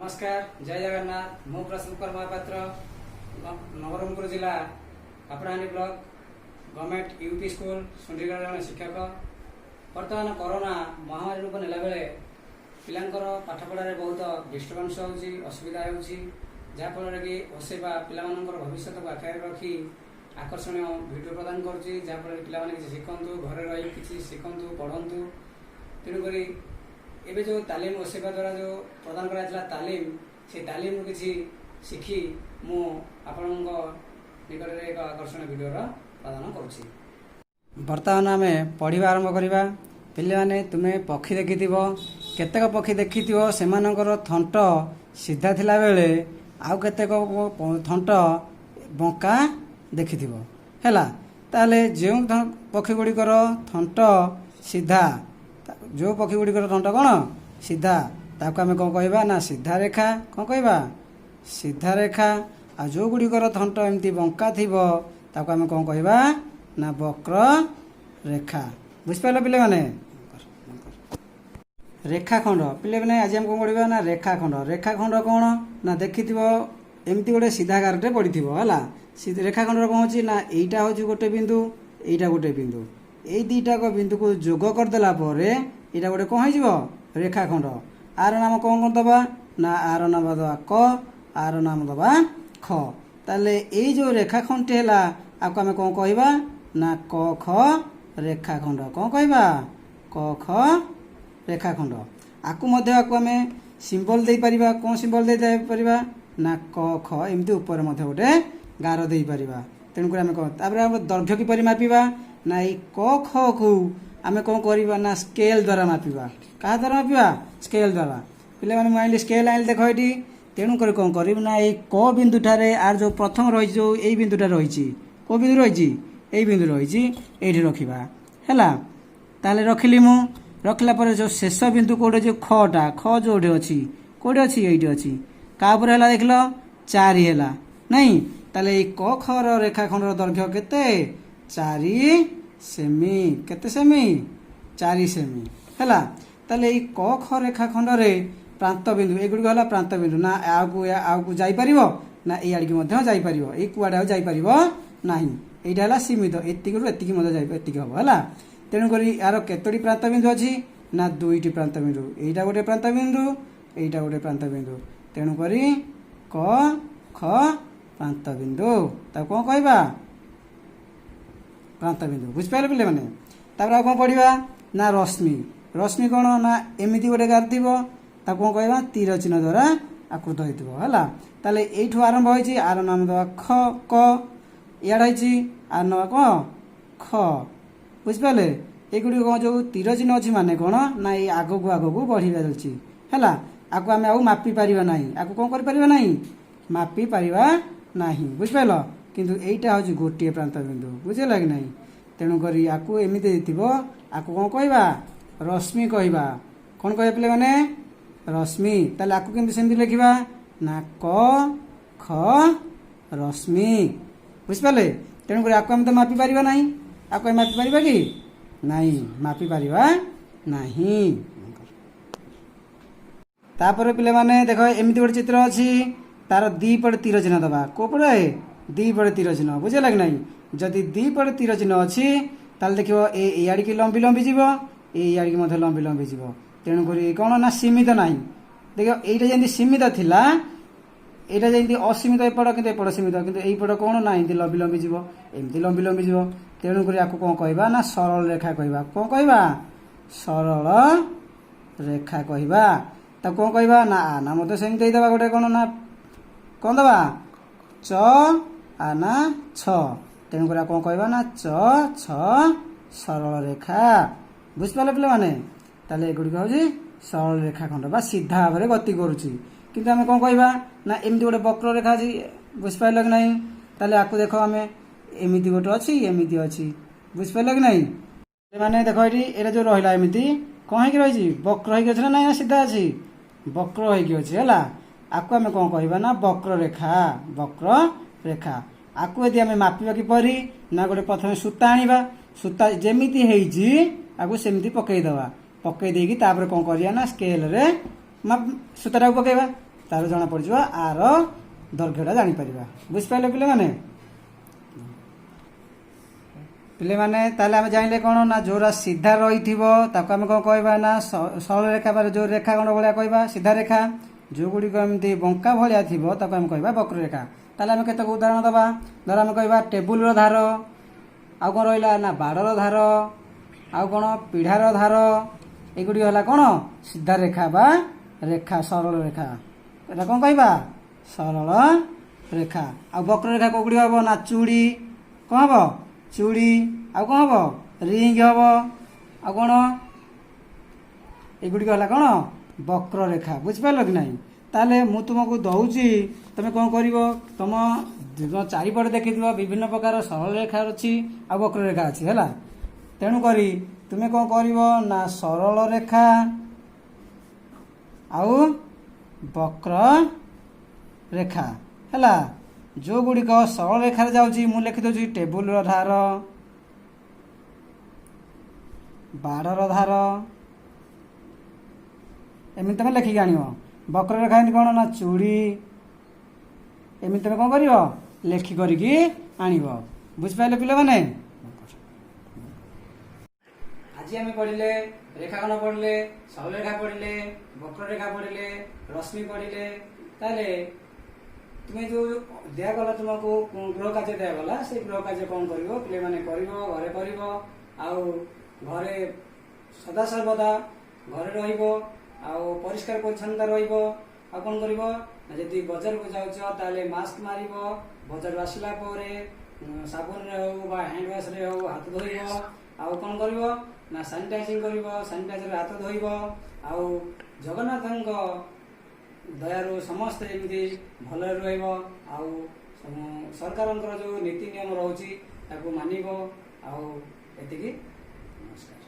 नमस्कार जय जगन्नाथ मु प्रसन्न कुमार महापात्र नवरंगपुर जिला Papadahandi block government UP school Sundigarh जन शिक्षक बर्तमान कोरोना महामारी रूप नेला बेले पिलांकर पाठपढ़ारे बहुत डिस्टर्बांस होउची असुविधा होउची जहाँफल कि ओसेवा पिलामानंकर भविष्य को आखिर रखी आकर्षणीय भिडियो प्रदान करुच्ची जहाँफल पिलामाने किसी शिखंतु घरे रही किसी शिखंतु पढ़ंतु तेणुक एबे जो तालीम ओसेवा द्वारा जो प्रदान करा तालीम से तालीम किसी शिखी मु आपण निकट में एक आकर्षण भिडियो प्रदान करुच्ची। बर्तमान आम पढ़ा आरंभ करवा पे तुम्हें पक्षी देखि केतेक पक्षी देखि से थंट सीधा थिला बेले आउ केतेक थंट बंका देखि हैला ताले जो पक्षी गुड़िकर थंट सीधा जो पक्षी गुड़िकर थंट कौन सीधा ताको आम कौन कहवा ना सीधा रेखा कौन कहवा सीधा रेखा आ जो गुड़िकर थंट एमती बंका थी ताको आम कौन कहवा ना वक्र रेखा बुझिपार पिले माने रेखाखंड पिले मैंने आज हम कौन पढ़ा ना रेखाखंड कौन ना देखि एमती गोटे सीधा गारटे पड़ी है रेखाखंड कौन अच्छी ना यहीटा हूँ गोटे बिंदु यहीटा गोटे बिंदु यही दुईटाक बिंदु को जोग करदेला यहाँ गोटे कौन हो रेखाखंड आर नाम कौन कौन दबा ना आर नाम दबा क आर नाम दबा ख ताले यही जो रेखाखंड है आपको आम कौन कहवा ना क ख रेखाखंड कौन कहवा क ख रेखाखंड आकु आम सिंबल दे पारिबा कौन सिंबल दे पारिबा ना क ख एमती ऊपर गोटे गार दे पारिबा तेणुक आम कौन दैर्घ्य किपरि मापिबा ना ये क ख को आम कौन करवा ना स्केल द्वारा मापिबा क्या द्वारा मापिबा स्केल द्वारा पे मैंने मुझे स्केल आइल देख ये तेणुक कौन कर ना ये क बिंदु ठारे आर जो प्रथम रही जो यही बिंदुटा रही को बिंदु रही यही बिंदु रही ये रखा है ताले रखिली मु रखला पर जो शेष बिंदु कौटे जो खटा ख जोटे अच्छी कौटे अच्छी ये अच्छी क्या देख लो 4 है नहीं ताले क ख रेखाखंड दैर्घ्य केते 4 सेमी केते सेमी 4 सेमी है ताले क ख रेखाखंड रे प्रांत बिंदु एगुड़िक है प्रांत बिंदु ना आगु जापर ना ये जापर ये कुआड़े जापर ना यहाँ सीमित एतिक एतिक हम है तेणुक यार केतोटी प्रांत बिंदु अच्छी ना 2टी प्रांत बिंदु यहाँ गोटे प्रांत बिंदु यहाँ गोटे प्रांत बिंदु तेणुक क ख प्रांत बिंदु तब कौन कहवा प्रांत बिंदु बुझिपारे पे मैंने कौन पढ़ा ना रश्मि रश्मि कौन ना एमती गोटे गार थी कौन कहवा तीर चिन्ह द्वारा आकृत होता है यू आरंभ हो आर नाम दबा ख क इे आर नाम कौन ख बुझिपारे एगुड़ी कौन जो तीर चिन्ह अच्छी माने कौन ना ये आगक आगक बढ़िया चलती है आपको आम आउ मापी पार ना आपको कौन करना मापी पार ना बुझिपाल किंतु यहीटा हूँ गोटे प्रांत बिंदु बुझेगा कि नहीं तेणुक आपको एमती आपको कौन कहवा रश्मि कहवा कौन कह पे मैंने रश्मि ताले आपको केमती सेमती लिखा ना क ख रश्मि बुझिपारे तेणुक आपको आम तो मापी पार ना आपको मापी पार कि नहीं मापी पार नहीं तापर पे मैंने देख एमती गोटे चित्र अच्छी तार दी पटे तीर चिन्ह दबा को पड़े दी पटे तीर चिन्ह बुझेगा कि नहीं जदि दी पटे तीर चिन्ह अच्छी ताल देख याड़ी की लंबी लंबी जीव याड़ी की लंबी लंबी जीव तेणुक कौन ना सीमित ना देख यहीटा जमी सीमित थिला यहाँ जमी असीमित एपट कि एपट सीमित कि यहीपट कौन ना एमती लंबी लंबी जीव एमती लंबी लंबी जीव तेणुक आपको कौन कहवा ना सरल रेखा कहवा कौन कहवा सरल रेखा कहवा तब कौन कहवा ना आना मत सेमती दबा गोटे कौन ना कौन दबा च आना छ तेणुक कौन कहवा ना च छ सरल रेखा बुझिपारे पे मैंने ताले एगुड़िक हूँ सरल रेखाखंड बा सीधा भाव में गति करुच्ची किंतु आम कौन कहवा ना एमती गोटे वक्र रेखा अच्छी बुझिपार कि नहीं ताले आपको देख आम एमती गोटे अच्छी एमती अच्छी बुझिपार कि नहीं मैंने देख ये जो रहा एमती कौन हो रही वक्र हो ना सीधा अच्छी वक्र हो आपको आम कौन कहवा ना वक्र रेखा आपको यदि आम मापिबा किपरि ना गोटे प्रथम सूता आनिबा सूता जेमिति हेइजी आपको सेमती पकईदवा पकई देकी तापर कौन करिया ना स्केल रे सूताटा पकेबा ତାର ଜଣା ପଡ଼ିଯିବ ଆର ଦୈର୍ଘ୍ୟଟା ଜାଣିପାରିବା। ବୁଝିପାରିଲେ ପିଲାମାନେ? ପିଲାମାନେ ତାହେଲେ ଆମେ ଜାଣିଲେ କ'ଣ ନା ଯୋଉରା ସିଧା ରହିଥିବ ତାକୁ ଆମେ କ'ଣ କହିବା ନା ସରଳ ରେଖା ବା ଯୋଉ ରେଖାଖଣ୍ଡ ଭଳିଆ କହିବା ସିଧା ରେଖା। ଯୋଉଗୁଡ଼ିକ ଏମିତି ବଙ୍କା ଭଳିଆ ଥିବ ତାକୁ ଆମେ କହିବା ବକ୍ରରେଖା। ତାହେଲେ ଆମେ କେତେକ ଉଦାହରଣ ଦେବା। ଧର ଆମେ କହିବା ଟେବୁଲର ଧାର, ଆଉ କ'ଣ ରହିଲା ନା ବାଡ଼ର ଧାର, ଆଉ କ'ଣ ପିଢ଼ାର ଧାର। ଏଗୁଡ଼ିକ ହେଲା କ'ଣ ସିଧା ରେଖା ବା ରେଖା ସରଳ ରେଖା। ଏଟା କ'ଣ କହିବା ସରଳ ରେଖା। ଆଉ ବକ୍ରରେଖା କୋଉଗୁଡ଼ିକ ହବ ନା ଚୁଡ଼ି, କ'ଣ ହବ ଚୁଡ଼ି, ଆଉ କ'ଣ ହବ ରିଙ୍ଗ ହବ, ଆଉ କ'ଣ ଏଗୁଡ଼ିକ ହେଲା କ'ଣ ବକ୍ରରେଖା। ବୁଝିପାରିଲ କି ନାହିଁ? ତାହେଲେ ମୁଁ ତୁମକୁ ଦଉଛି, ତମେ କ'ଣ କରିବ ତମ ଚାରିପଟେ ଦେଖିଥିବ ବିଭିନ୍ନ ପ୍ରକାର ସରଳ ରେଖା ଅଛି ଆଉ ବକ୍ରରେଖା ଅଛି ହେଲା। ତେଣୁକରି ତୁମେ କ'ଣ କରିବ ନା ସରଳ ରେଖା ଆଉ ବକ୍ର ରେଖା ହେଲା। ଯୋଉଗୁଡ଼ିକ ସରଳ ରେଖାରେ ଯାଉଛି ମୁଁ ଲେଖିଦେଉଛି ଟେବୁଲର ଧାର, ବାଡ଼ର ଧାର, ଏମିତି ତମେ ଲେଖିକି ଆଣିବ। ବକ୍ରରେଖା ଏମିତି କ'ଣ ନା ଚୁଡ଼ି, ଏମିତି ତମେ କ'ଣ କରିବ ଲେଖି କରିକି ଆଣିବ। ବୁଝିପାରିଲେ ପିଲାମାନେ? ଆଜି ଆମେ ପଢ଼ିଲେ ରେଖାଖଣ୍ଡ ପଢ଼ିଲେ, ସରଳ ରେଖା ପଢ଼ିଲେ, ବକ୍ରରେଖା ପଢ଼ିଲେ, ରଶ୍ମି ପଢ଼ିଲେ। ତାହେଲେ ତୁମେ ଯୋଉ ଦିଆଗଲା ତୁମକୁ ଗୃହ କାର୍ଯ୍ୟ ଦିଆଗଲା ସେଇ ଗୃହ କାର୍ଯ୍ୟ କ'ଣ କରିବ ପିଲାମାନେ କରିବ, ଘରେ କରିବ। ଆଉ ଘରେ ସଦାସର୍ବଦା ଘରେ ରହିବ, ଆଉ ପରିଷ୍କାର ପରିଚ୍ଛନ୍ନତା ରହିବ। ଆଉ କ'ଣ କରିବ ନା ଯଦି ବଜାରକୁ ଯାଉଛ ତାହେଲେ ମାସ୍କ ମାରିବ। ବଜାରରୁ ଆସିଲା ପରେ ସାବୁନରେ ହଉ ବା ହ୍ୟାଣ୍ଡ ୱାଶରେ ହଉ ହାତ ଧୋଇବ। ଆଉ କ'ଣ କରିବ ନା ସାନିଟାଇଜିଂ କରିବ, ସାନିଟାଇଜରରେ ହାତ ଧୋଇବ। ଆଉ ଜଗନ୍ନାଥଙ୍କ ଦୟାରୁ ସମସ୍ତେ ଏମିତି ଭଲରେ ରହିବ। ଆଉ ସରକାରଙ୍କର ଯୋଉ ନୀତି ନିୟମ ରହୁଛି ତାକୁ ମାନିବ। ଆଉ ଏତିକି, ନମସ୍କାର।